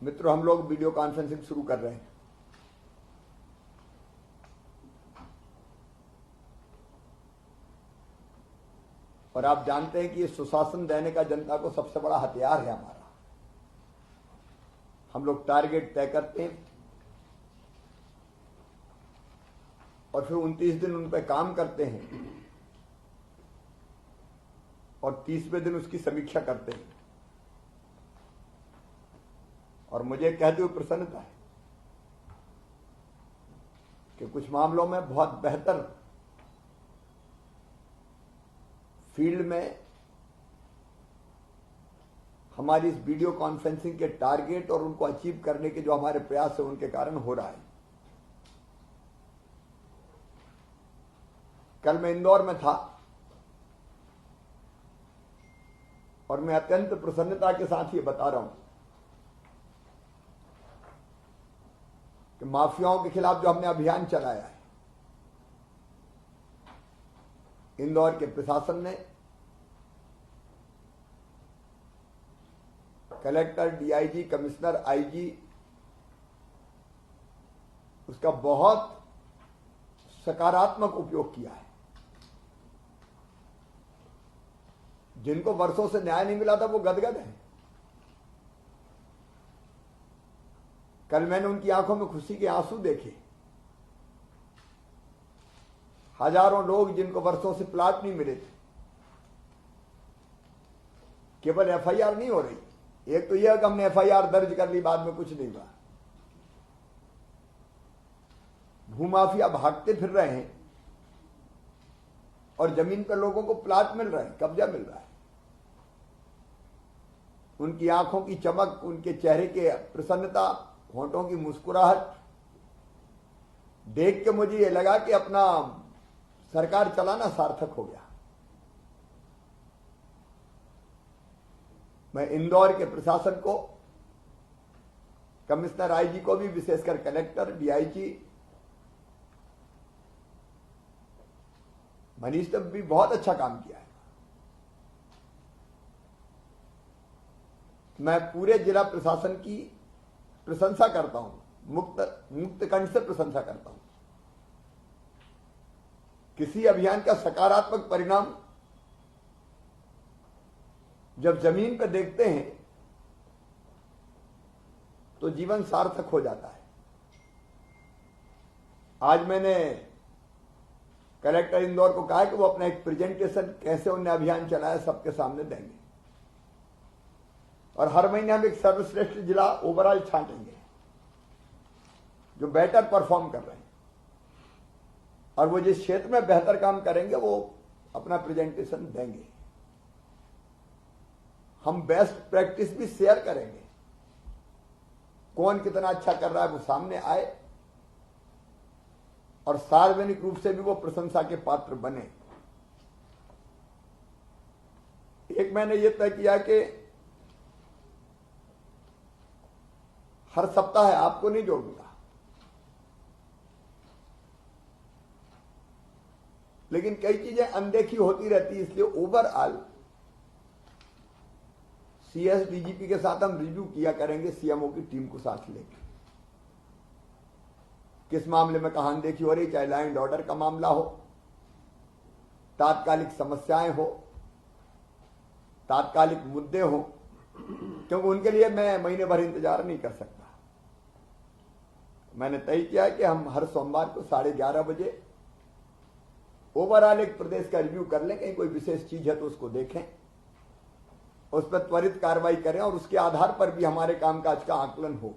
मित्रों, हम लोग वीडियो कॉन्फ्रेंसिंग शुरू कर रहे हैं। और आप जानते हैं कि ये सुशासन देने का जनता को सबसे बड़ा हथियार है हमारा। हम लोग टारगेट तय करते हैं और फिर 29 दिन उन पर काम करते हैं और 30वें दिन उसकी समीक्षा करते हैं। और मुझे कहते हुए प्रसन्नता है कि कुछ मामलों में बहुत बेहतर फील्ड में हमारी इस वीडियो कॉन्फ्रेंसिंग के टारगेट और उनको अचीव करने के जो हमारे प्रयास है उनके कारण हो रहा है। कल मैं इंदौर में था और मैं अत्यंत प्रसन्नता के साथ ये बता रहा हूं कि माफियाओं के खिलाफ जो हमने अभियान चलाया है, इंदौर के प्रशासन ने, कलेक्टर, डीआईजी, कमिश्नर, आईजी उसका बहुत सकारात्मक उपयोग किया है। जिनको वर्षों से न्याय नहीं मिला था वो गदगद है। कल मैंने उनकी आंखों में खुशी के आंसू देखे। हजारों लोग जिनको वर्षों से प्लाट नहीं मिले थे, केवल एफआईआर नहीं हो रही। एक तो यह कि हमने एफआईआर दर्ज कर ली, बाद में कुछ नहीं हुआ। भूमाफिया भागते फिर रहे हैं और जमीन पर लोगों को प्लाट मिल रहे हैं, कब्जा मिल रहा है। उनकी आंखों की चमक, उनके चेहरे के प्रसन्नता, होंठों की मुस्कुराहट देख के मुझे यह लगा कि अपना सरकार चलाना सार्थक हो गया। मैं इंदौर के प्रशासन को, कमिश्नर, आईजी को भी, विशेषकर कलेक्टर, डीआईजी, मनीष ने भी बहुत अच्छा काम किया है। मैं पूरे जिला प्रशासन की प्रशंसा करता हूं, मुक्त कंठ से प्रशंसा करता हूं। किसी अभियान का सकारात्मक परिणाम जब जमीन पर देखते हैं तो जीवन सार्थक हो जाता है। आज मैंने कलेक्टर इंदौर को कहा कि वो अपना एक प्रेजेंटेशन कैसे उन्हें अभियान चलाया सबके सामने देंगे और हर महीने हम एक सर्वश्रेष्ठ जिला ओवरऑल छांटेंगे जो बेटर परफॉर्म कर रहे हैं, और वो जिस क्षेत्र में बेहतर काम करेंगे वो अपना प्रेजेंटेशन देंगे। हम बेस्ट प्रैक्टिस भी शेयर करेंगे। कौन कितना अच्छा कर रहा है वो सामने आए और सार्वजनिक रूप से भी वो प्रशंसा के पात्र बने। एक मैंने ये तय किया कि हर सप्ताह आपको नहीं जोड़ूंगा, लेकिन कई चीजें अनदेखी होती रहती है, इसलिए ओवरऑल सीएस डीजीपी के साथ हम रिव्यू किया करेंगे, सीएमओ की टीम को साथ लेकर। किस मामले में कहां अनदेखी हो रही, चाहे लॉ एंड ऑर्डर का मामला हो, तात्कालिक समस्याएं हो, तात्कालिक मुद्दे हो, क्योंकि उनके लिए मैं महीने भर इंतजार नहीं कर सकता। मैंने तय किया कि हम हर सोमवार को 11:30 बजे ओवरऑल एक प्रदेश का रिव्यू कर लें। कहीं कोई विशेष चीज है तो उसको देखें, उस पर त्वरित कार्रवाई करें और उसके आधार पर भी हमारे कामकाज का आकलन हो।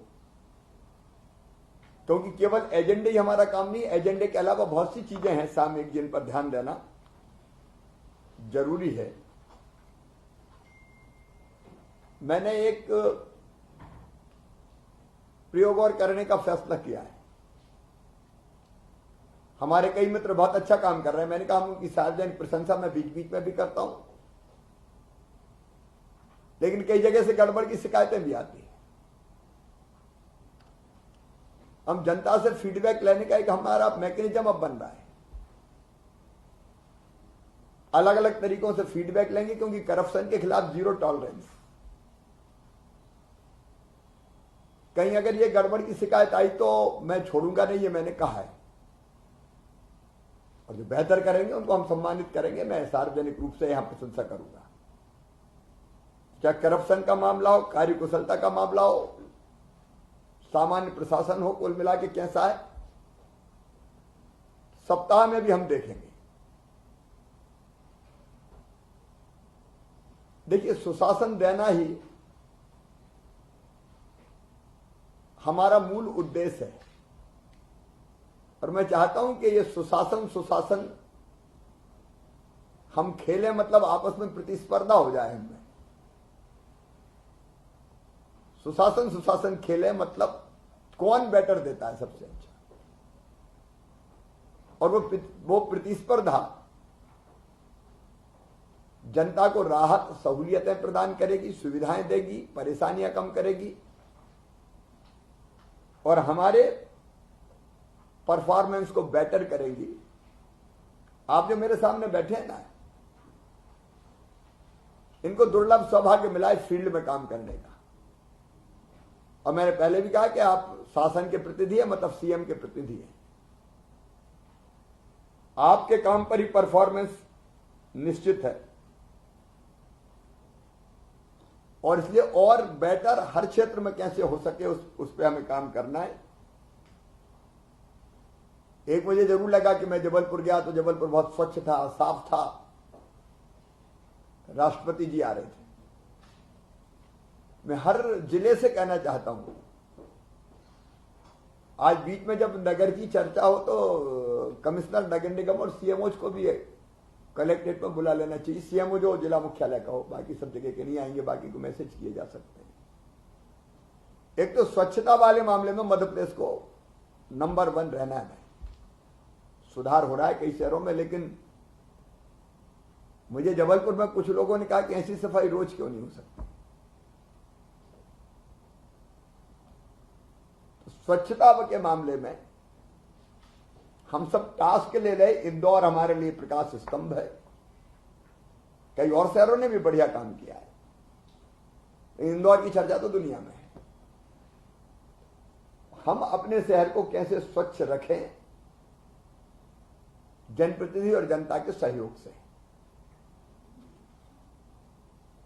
क्योंकि केवल एजेंडे ही हमारा काम नहीं, एजेंडे के अलावा बहुत सी चीजें हैं सामयिक जिन पर ध्यान देना जरूरी है। मैंने एक प्रयोग और करने का फैसला किया है। हमारे कई मित्र बहुत अच्छा काम कर रहे हैं, मैंने कहा हम उनकी सार्वजनिक प्रशंसा में बीच बीच में भी करता हूं, लेकिन कई जगह से गड़बड़ की शिकायतें भी आती हैं। हम जनता से फीडबैक लेने का एक हमारा मैकेनिज्म अब बन रहा है। अलग अलग तरीकों से फीडबैक लेंगे, क्योंकि करप्शन के खिलाफ जीरो टॉलरेंस। कहीं अगर ये गड़बड़ की शिकायत आई तो मैं छोड़ूंगा नहीं, ये मैंने कहा है। और जो बेहतर करेंगे उनको हम सम्मानित करेंगे। मैं सार्वजनिक रूप से यहां प्रशंसा करूंगा। चाहे करप्शन का मामला हो, कार्यकुशलता का मामला हो, सामान्य प्रशासन हो, कुल मिला के कैसा है, सप्ताह में भी हम देखेंगे। देखिए, सुशासन देना ही हमारा मूल उद्देश्य है। और मैं चाहता हूं कि ये सुशासन हम खेलें, मतलब आपस में प्रतिस्पर्धा हो जाए हमें। सुशासन खेले मतलब कौन बेटर देता है सबसे अच्छा, और वो प्रतिस्पर्धा जनता को राहत सहूलियतें प्रदान करेगी, सुविधाएं देगी, परेशानियां कम करेगी और हमारे परफॉर्मेंस को बेटर करेगी। आप जो मेरे सामने बैठे हैं ना, इनको दुर्लभ सौभाग्य मिला है फील्ड में काम करने का। और मैंने पहले भी कहा कि आप शासन के प्रतिनिधि हैं, मतलब सीएम के प्रतिनिधि हैं। आपके काम पर ही परफॉर्मेंस निश्चित है और इसलिए और बेटर हर क्षेत्र में कैसे हो सके उस पर हमें काम करना है। एक मुझे जरूर लगा कि मैं जबलपुर गया तो जबलपुर बहुत स्वच्छ था, साफ था, राष्ट्रपति जी आ रहे थे। मैं हर जिले से कहना चाहता हूं, आज बीच में जब नगर की चर्चा हो तो कमिश्नर नगर निगम और सीएमओ को भी कलेक्ट्रेट में बुला लेना चाहिए। सीएमओ जो जिला मुख्यालय का हो, बाकी सब जगह के नहीं आएंगे, बाकी को मैसेज किए जा सकते हैं। एक तो स्वच्छता वाले मामले में मध्य प्रदेश को नंबर 1 रहना है। सुधार हो रहा है कई शहरों में, लेकिन मुझे जबलपुर में कुछ लोगों ने कहा कि ऐसी सफाई रोज क्यों नहीं हो सकती। तो स्वच्छता के मामले में हम सब टास्क ले रहे। इंदौर हमारे लिए प्रकाश स्तंभ है, कई और शहरों ने भी बढ़िया काम किया है। इंदौर की चर्चा तो दुनिया में है। हम अपने शहर को कैसे स्वच्छ रखें, जनप्रतिनिधि और जनता के सहयोग से।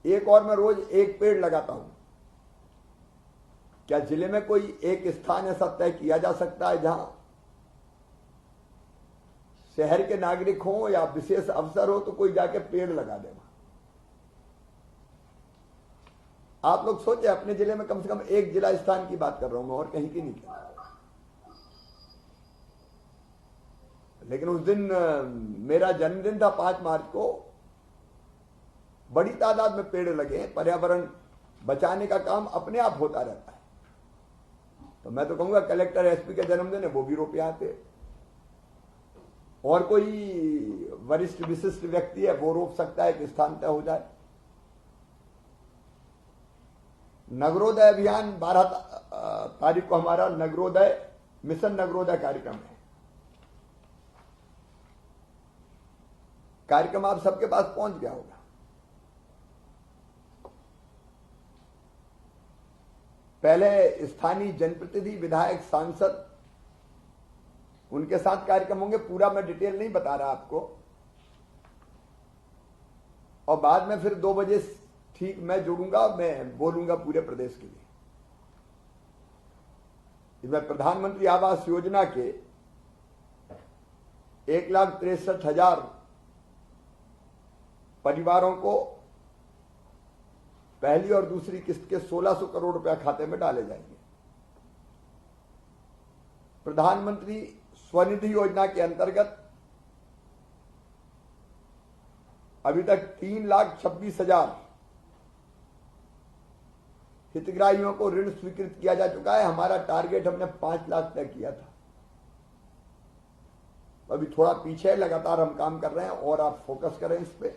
एक और मैं रोज एक पेड़ लगाता हूं। क्या जिले में कोई एक स्थान ऐसा तय किया जा सकता है जहां शहर के नागरिक हो या विशेष अवसर हो तो कोई जाके पेड़ लगा दे? आप लोग सोचे, अपने जिले में कम से कम एक जिला स्थान की बात कर रहा हूं मैं, और कहीं की नहीं कर रहा। लेकिन उस दिन मेरा जन्मदिन था 5 मार्च को, बड़ी तादाद में पेड़ लगे। पर्यावरण बचाने का काम अपने आप होता रहता है। तो मैं तो कहूंगा कलेक्टर एसपी का जन्मदिन है, वो भी रोपे आते, और कोई वरिष्ठ विशिष्ट व्यक्ति है वो रोक सकता है कि स्थान तय हो जाए। नगरोदय अभियान 12 तारीख को हमारा नगरोदय मिशन नगरोदय कार्यक्रम है। कार्यक्रम आप सबके पास पहुंच गया होगा। पहले स्थानीय जनप्रतिनिधि, विधायक, सांसद, उनके साथ कार्यक्रम होंगे। पूरा मैं डिटेल नहीं बता रहा आपको। और बाद में फिर 2 बजे ठीक मैं जुड़ूंगा, मैं बोलूंगा पूरे प्रदेश के लिए। इसमें प्रधानमंत्री आवास योजना के 1,63,000 परिवारों को पहली और दूसरी किस्त के 1600 करोड़ रुपया खाते में डाले जाएंगे। प्रधानमंत्री स्वनिधि योजना के अंतर्गत अभी तक 3,26,000 हितग्राहियों को ऋण स्वीकृत किया जा चुका है। हमारा टारगेट हमने 5 लाख तय किया था। अभी थोड़ा पीछे, लगातार हम काम कर रहे हैं और आप फोकस करें इस पे।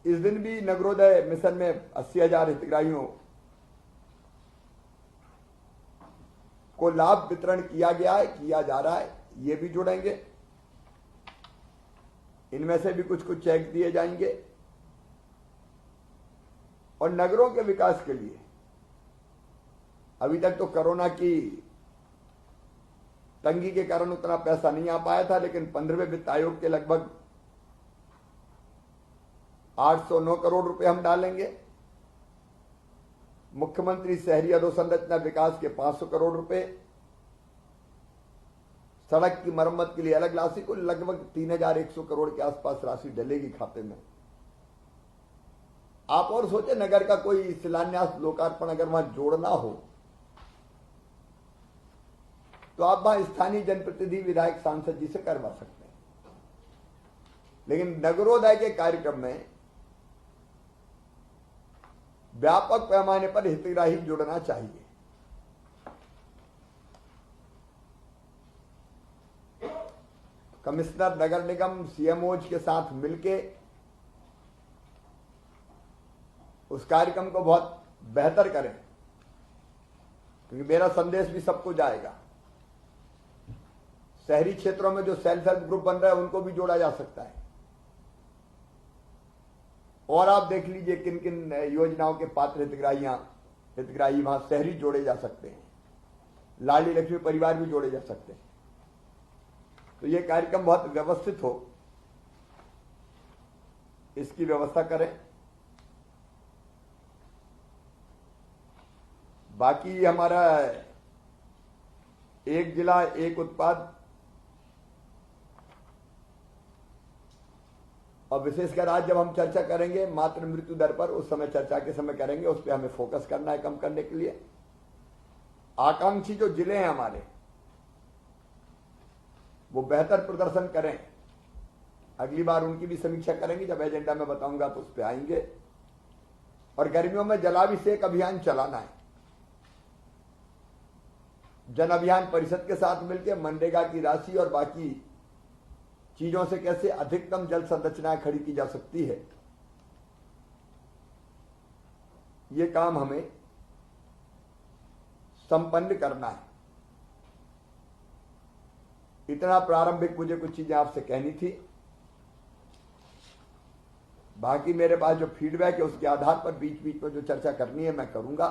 इस दिन भी नगरोदय मिशन में 80,000 हितग्राहियों को लाभ वितरण किया गया है, किया जा रहा है। ये भी जुड़ेंगे। इनमें से भी कुछ चेक दिए जाएंगे। और नगरों के विकास के लिए अभी तक तो कोरोना की तंगी के कारण उतना पैसा नहीं आ पाया था, लेकिन 15वें वित्त आयोग के लगभग 809 करोड़ रुपए हम डालेंगे। मुख्यमंत्री शहरी अधोसंरचना विकास के 500 करोड़ रुपए, सड़क की मरम्मत के लिए अलग राशि, को लगभग 3100 करोड़ के आसपास राशि डलेगी खाते में। आप और सोचे, नगर का कोई शिलान्यास लोकार्पण अगर वहां जोड़ना हो तो आप वहां स्थानीय जनप्रतिनिधि विधायक सांसद जी से करवा सकते हैं, लेकिन नगरोदय के कार्यक्रम में व्यापक पैमाने पर हितग्राही जुड़ना चाहिए। कमिश्नर नगर निगम सीएमओज के साथ मिलके उस कार्यक्रम को बहुत बेहतर करें, क्योंकि मेरा संदेश भी सबको जाएगा। शहरी क्षेत्रों में जो सेल्फ हेल्प ग्रुप बन रहे हैं उनको भी जोड़ा जा सकता है। और आप देख लीजिए किन किन योजनाओं के पात्र हितग्राही वहां शहरी जोड़े जा सकते हैं, लाडली लक्ष्मी परिवार भी जोड़े जा सकते हैं। तो ये कार्यक्रम बहुत व्यवस्थित हो, इसकी व्यवस्था करें। बाकी हमारा एक जिला एक उत्पाद, और विशेषकर आज जब हम चर्चा करेंगे मातृ मृत्यु दर पर, उस समय चर्चा के समय करेंगे, उस पर हमें फोकस करना है कम करने के लिए। आकांक्षी जो जिले हैं हमारे, वो बेहतर प्रदर्शन करें। अगली बार उनकी भी समीक्षा करेंगे, जब एजेंडा में बताऊंगा तो उस पर आएंगे। और गर्मियों में जलाभिषेक अभियान चलाना है। जन अभियान परिषद के साथ मिलकर मनरेगा की राशि और बाकी चीजों से कैसे अधिकतम जल संरचनाएं खड़ी की जा सकती है, ये काम हमें संपन्न करना है। इतना प्रारंभिक मुझे कुछ चीजें आपसे कहनी थी। बाकी मेरे पास जो फीडबैक है उसके आधार पर बीच बीच में जो चर्चा करनी है मैं करूंगा।